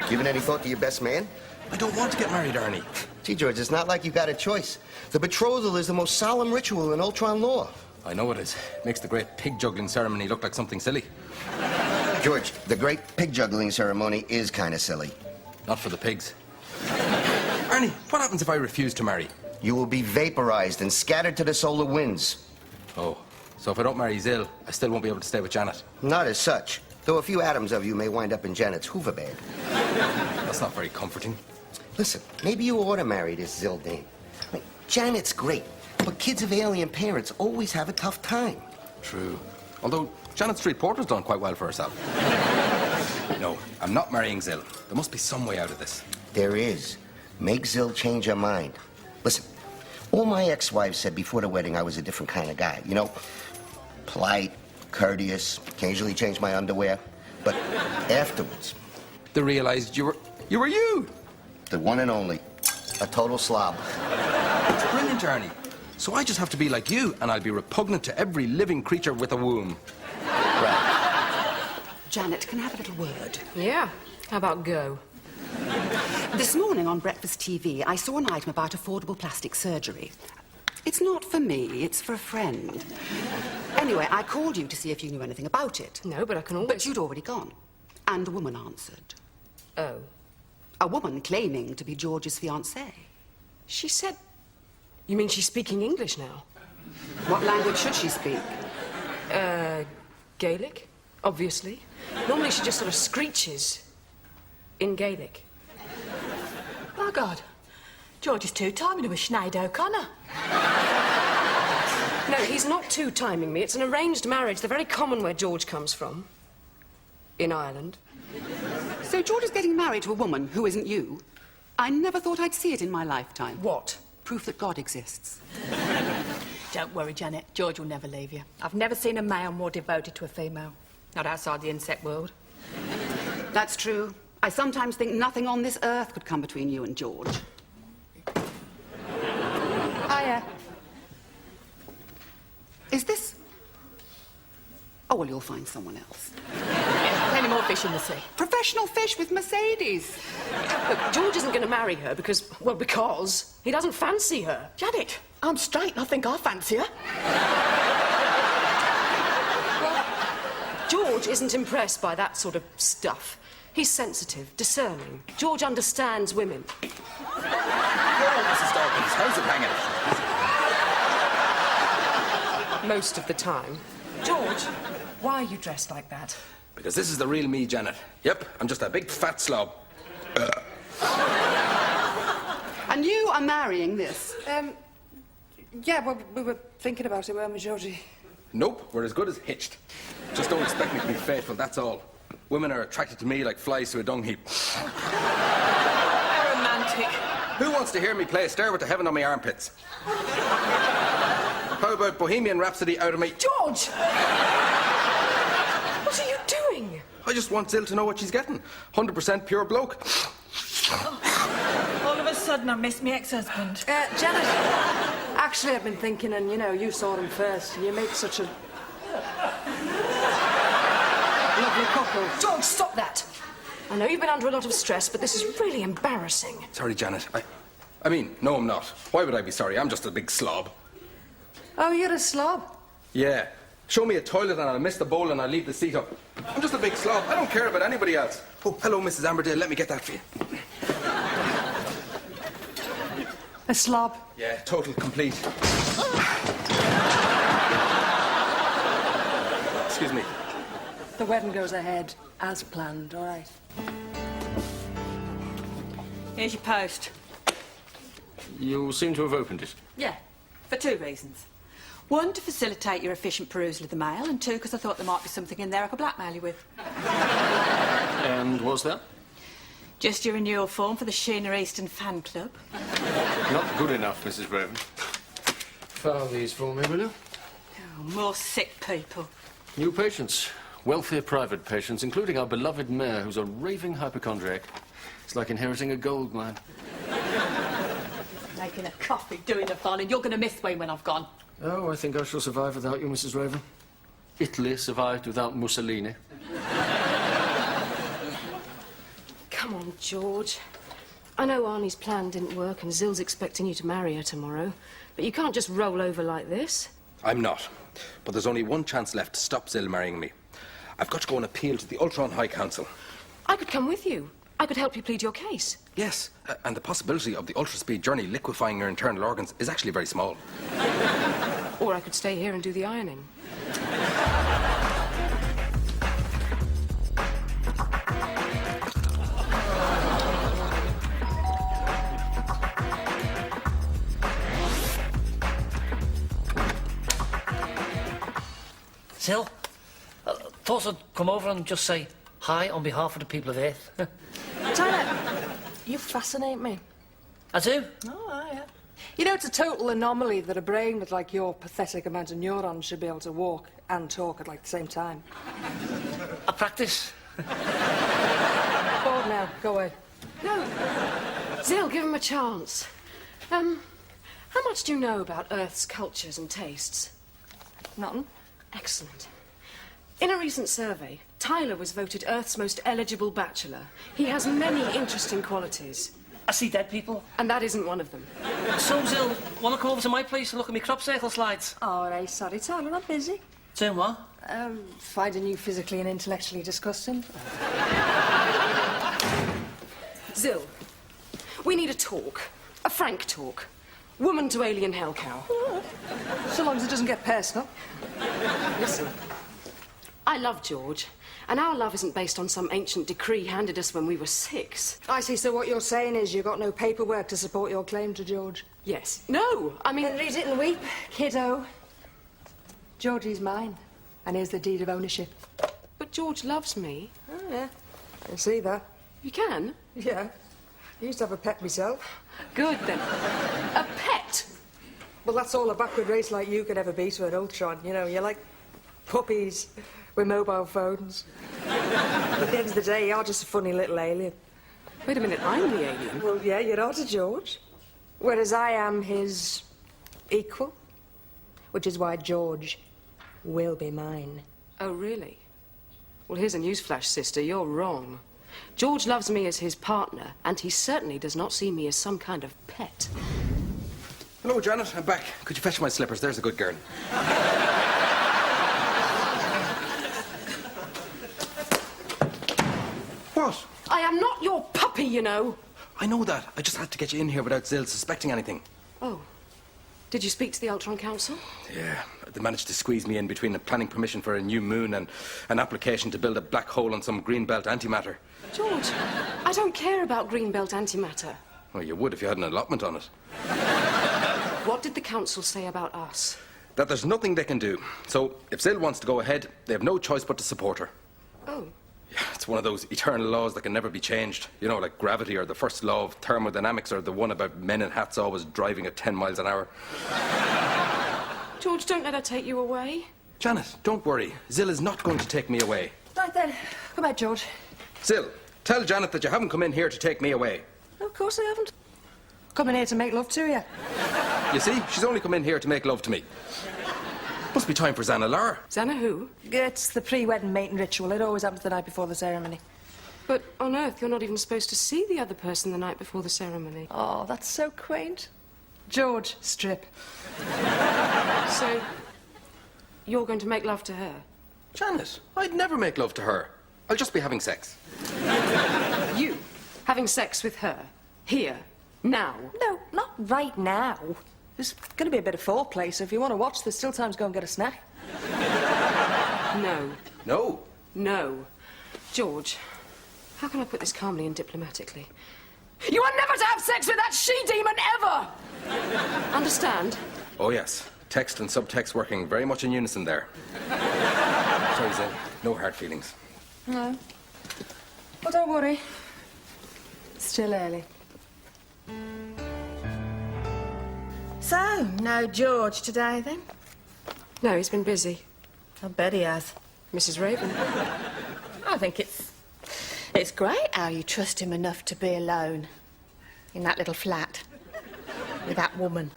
Given any thought to your best man? I don't want to get married, Ernie. Gee, George, it's not like you got a choice. The betrothal is the most solemn ritual in Ultron law. I know it is. Makes the great pig juggling ceremony look like something silly. George, the great pig juggling ceremony is kind of silly. Not for the pigs. Ernie, what happens if I refuse to marry? You will be vaporized and scattered to the solar winds. Oh, so if I don't marry Zill, I still won't be able to stay with Janet. Not as such, though a few atoms of you may wind up in Janet's Hoover bag. That's not very comforting. Listen, maybe you ought to marry this Zill dame. Like, Janet's great, but kids of alien parents always have a tough time. True. Although Janet Street Porter's done quite well for herself. No, I'm not marrying Zill. There must be some way out of this. There is. Make Zill change her mind. Listen, all my ex-wives said before the wedding I was a different kind of guy. You know, polite, courteous, occasionally change my underwear. But afterwards... They realized you were you! The one and only. A total slob. It's brilliant, Ernie. So I just have to be like you, and I'll be repugnant to every living creature with a womb. Right. Janet, can I have a little word? Yeah. How about go? This morning on Breakfast TV, I saw an item about affordable plastic surgery. It's not for me, it's for a friend. Anyway, I called you to see if you knew anything about it. No, but I can always... But you'd already gone. And a woman answered. Oh. A woman claiming to be George's fiancée. She said... You mean she's speaking English now? What language should she speak? Gaelic, obviously. Normally she just sort of screeches in Gaelic. My God. George is two-timing her with Sinead O'Connor. No, he's not two-timing me. It's an arranged marriage, the very common where George comes from. In Ireland. So George is getting married to a woman who isn't you? I never thought I'd see it in my lifetime. What? Proof that God exists. Don't worry, Janet. George will never leave you. I've never seen a male more devoted to a female. Not outside the insect world. That's true. I sometimes think nothing on this earth could come between you and George. Hiya. Is this... Oh, well, you'll find someone else. Plenty more fish in the sea. Professional fish with Mercedes. Look, George isn't going to marry her because he doesn't fancy her. Janet, I'm straight and I think I fancy her. George isn't impressed by that sort of stuff. He's sensitive, discerning. George understands women. Mrs. Dawkins, how's it hanging? Most of the time. George, why are you dressed like that? Because this is the real me, Janet. Yep, I'm just a big fat slob. And you are marrying this? Yeah, well, we were thinking about it, weren't we, Georgie? Nope, we're as good as hitched. Just don't expect me to be faithful, that's all. Women are attracted to me like flies to a dung heap. How romantic. Who wants to hear me play Stairway to Heaven on my armpits? How about Bohemian Rhapsody out of my... George! What are you doing? I just want Zill to know what she's getting. 100% pure bloke. All of a sudden, I missed my ex-husband. Janet, actually, I've been thinking, and, you know, you saw him first. You make such a... lovely couple. George, stop that! I know you've been under a lot of stress, but this is really embarrassing. Sorry, Janet. I mean, no, I'm not. Why would I be sorry? I'm just a big slob. Oh, you're a slob? Yeah. Show me a toilet and I'll miss the bowl and I'll leave the seat up. I'm just a big slob. I don't care about anybody else. Oh, hello, Mrs. Amberdale. Let me get that for you. A slob? Yeah, total, complete. Excuse me. The wedding goes ahead as planned, all right? Here's your post. You seem to have opened it. Yeah, for two reasons. One, to facilitate your efficient perusal of the mail, and two, because I thought there might be something in there I could blackmail you with. And was that? Just your renewal form for the Sheena Easton fan club. Not good enough, Mrs. Raven. File these for me, will you? Oh, more sick people. New patients. Wealthy private patients, including our beloved mayor, who's a raving hypochondriac. It's like inheriting a gold mine. Making a coffee, doing the filing. You're going to miss me when I've gone. Oh, I think I shall survive without you, Mrs. Raven. Italy survived without Mussolini. Come on, George. I know Arnie's plan didn't work and Zill's expecting you to marry her tomorrow, but you can't just roll over like this. I'm not. But there's only one chance left to stop Zill marrying me. I've got to go and appeal to the Ultron High Council. I could come with you. I could help you plead your case. Yes, and the possibility of the ultra-speed journey liquefying your internal organs is actually very small. Or I could stay here and do the ironing. Zill, thought I'd come over and just say hi on behalf of the people of Earth. Tyler, you fascinate me. I do? Oh, yeah. You know, it's a total anomaly that a brain with, like, your pathetic amount of neurons should be able to walk and talk at, like, the same time. I practice. Bored now. Go away. No. Zill, give him a chance. How much do you know about Earth's cultures and tastes? Nothing. Excellent. In a recent survey, Tyler was voted Earth's most eligible bachelor. He has many interesting qualities. I see dead people. And that isn't one of them. So, Zill, want to come over to my place and look at me crop circle slides? All right, sorry, Tyler, I'm busy. Doing what? Finding you physically and intellectually disgusting. Zill, we need a talk. A frank talk. Woman to alien hell cow. So long as it doesn't get personal. Listen, I love George, and our love isn't based on some ancient decree handed us when we were 6. I see, so what you're saying is you've got no paperwork to support your claim to George. Yes. No, I mean... Then read it and weep, kiddo. Georgie's mine, and here's the deed of ownership. But George loves me. Oh, yeah. I can see that. You can? Yeah. I used to have a pet myself. Good, then. A pet? Well, that's all a backward race like you could ever be to an Ultron. You know, you're like puppies with mobile phones. At the end of the day, you're just a funny little alien. Wait a minute, I'm the alien. Well, yeah, you're not a George. Whereas I am his equal. Which is why George will be mine. Oh, really? Well, here's a newsflash, sister. You're wrong. George loves me as his partner, and he certainly does not see me as some kind of pet. Hello, Janet. I'm back. Could you fetch my slippers? There's a good girl. What? I am not your puppy, you know. I know that. I just had to get you in here without Zill suspecting anything. Oh. Did you speak to the Ultron Council? Yeah, they managed to squeeze me in between a planning permission for a new moon and an application to build a black hole on some greenbelt antimatter. George, I don't care about greenbelt antimatter. Well, you would if you had an allotment on it. What did the council say about us? That there's nothing they can do. So, if Zill wants to go ahead, they have no choice but to support her. Oh. Yeah, it's one of those eternal laws that can never be changed. You know, like gravity or the first law of thermodynamics or the one about men in hats always driving at 10 miles an hour. George, don't let her take you away. Janet, don't worry. Zill is not going to take me away. Right then. Come on, George. Zill, tell Janet that you haven't come in here to take me away. Of course I haven't. Coming here to make love to you. You see, she's only come in here to make love to me. Must be time for Xana Lar. Xana who? It's the pre-wedding mating ritual. It always happens the night before the ceremony. But on Earth, you're not even supposed to see the other person the night before the ceremony. Oh, that's so quaint. George, strip. So, you're going to make love to her? Janet, I'd never make love to her. I'll just be having sex. You? Having sex with her? Here? Now? No, not right now. There's going to be a bit of foreplay, so if you want to watch, there's still time to go and get a snack. No. No. No. George, how can I put this calmly and diplomatically? You are never to have sex with that she-demon ever! Understand? Oh, yes. Text and subtext working very much in unison there. Sorry, Zill. No hard feelings. No. Well, don't worry. It's still early. So, no George today, then? No, he's been busy. I bet he has. Mrs. Raven. I think it's great how you trust him enough to be alone in that little flat with that woman.